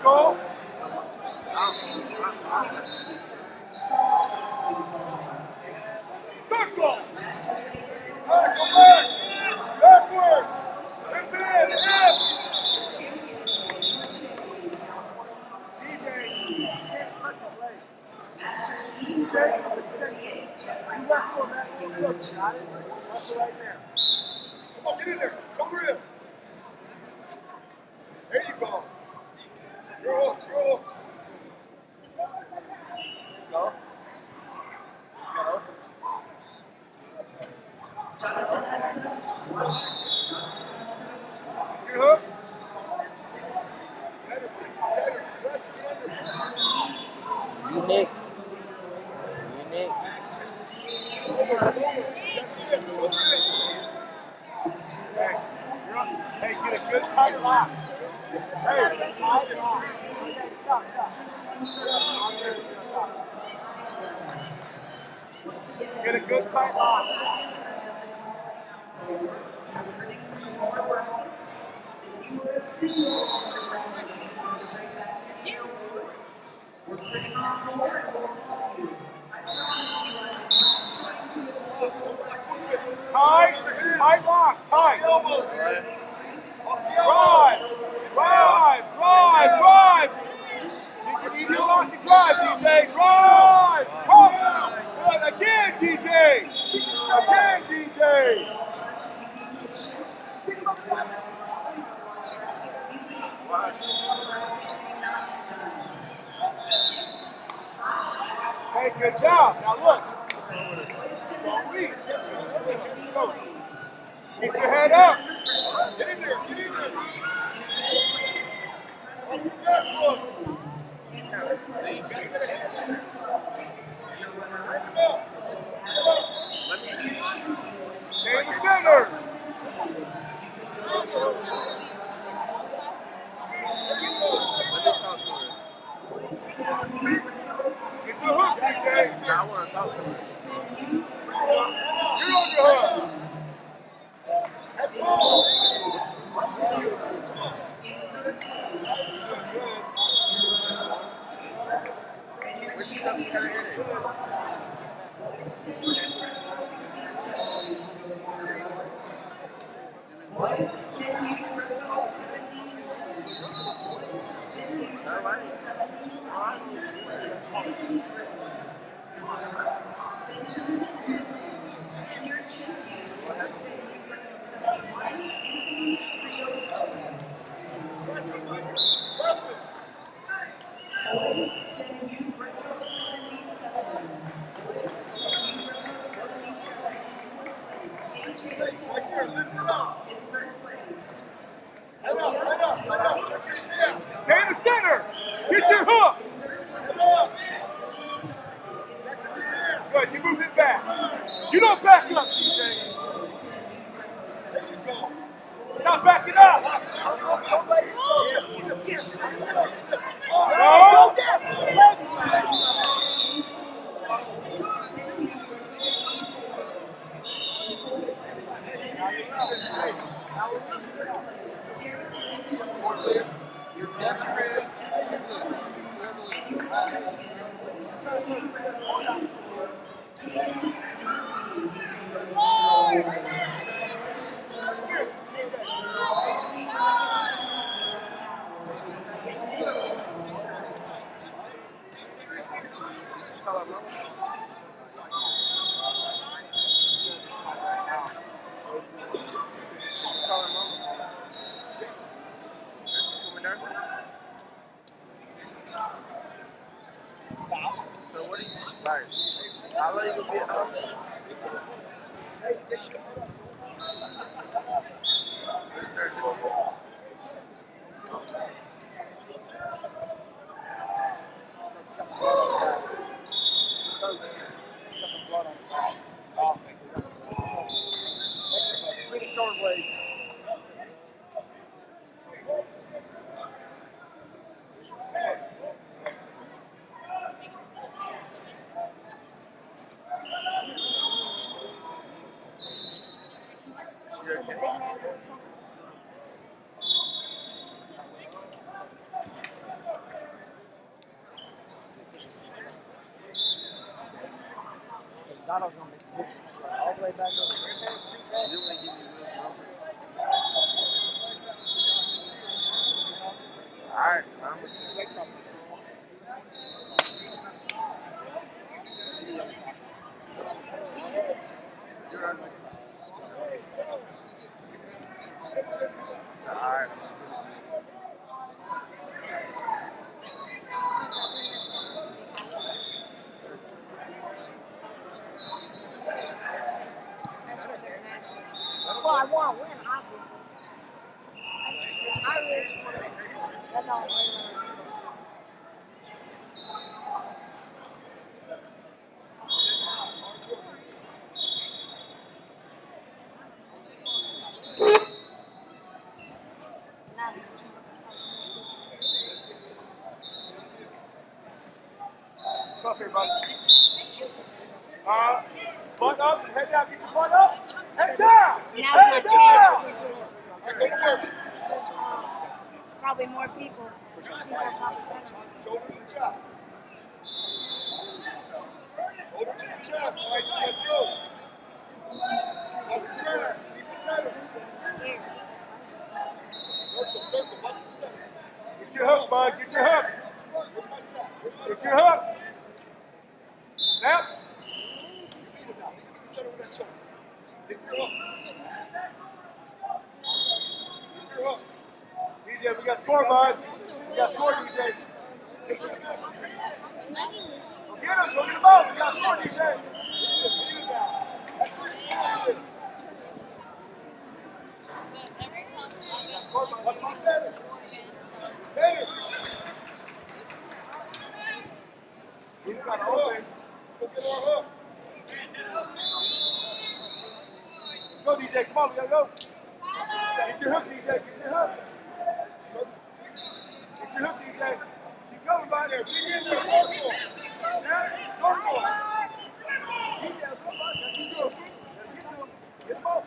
go. Circle. Back, go back. Backwards. And then, F. Come on, get in there. Shoulder in. There you go. Your hooks, your hooks. Go. Go. Your hook. Center, center. Press it under. Unique. Hey, get a good tight lock. Hey, get a good tight lock. Tight lock, tight. Drive. You need to lock and drive, DJ. Drive. Come. Again, DJ. Hey, good job. Now look. Keep your head up. Get in there. Off your back foot. Stand it up. Stay in the center. Get your hook, DJ. I want to talk to him. You're on your hook. That's all. Where'd you tell me you gotta hit it? Stay in the center. Get your hook. Good. You move it back. You don't back up, DJ. Stop backing up. Go. Your next rib So what do you like? How long you gonna be in the hospital? Shoulder blades. thought I was going to miss it. All the way back over. You want to give me Will's number? Alright, I'm going to see. You're us. Alright, I'm going to send it to you. Well, I want to win, obviously. I really just want to win. That's all I'm worried about. Tough here, buddy. Butt up, head down, get your butt up. Head down! Now's Head my down! chance. Probably more people. People are probably better. Shoulder to the chest. Shoulder to the chest. All right, let's go. Up the track. Keep the center. Scared. Circle, back to the center. Get your hook, bud. Get your hook. Get your hook. Snap. Center with that shoulder. Get your hook. Get your hook. DJ, we got score, bud. We got score, DJ. Go get him, go get him out. We got score, DJ. Watch my center. Center. He's got a open. Let's go get our hook. Let's go, DJ. Come on, we gotta go. Get your hook, DJ. Get your hook. Get your hook, DJ. Keep going, bud. Get in there. Circle. Yeah, circle. DJ, go, bud. Get to him. Get him off.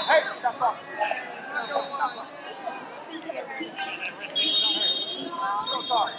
Hey, stop off. Stop off. Stop off.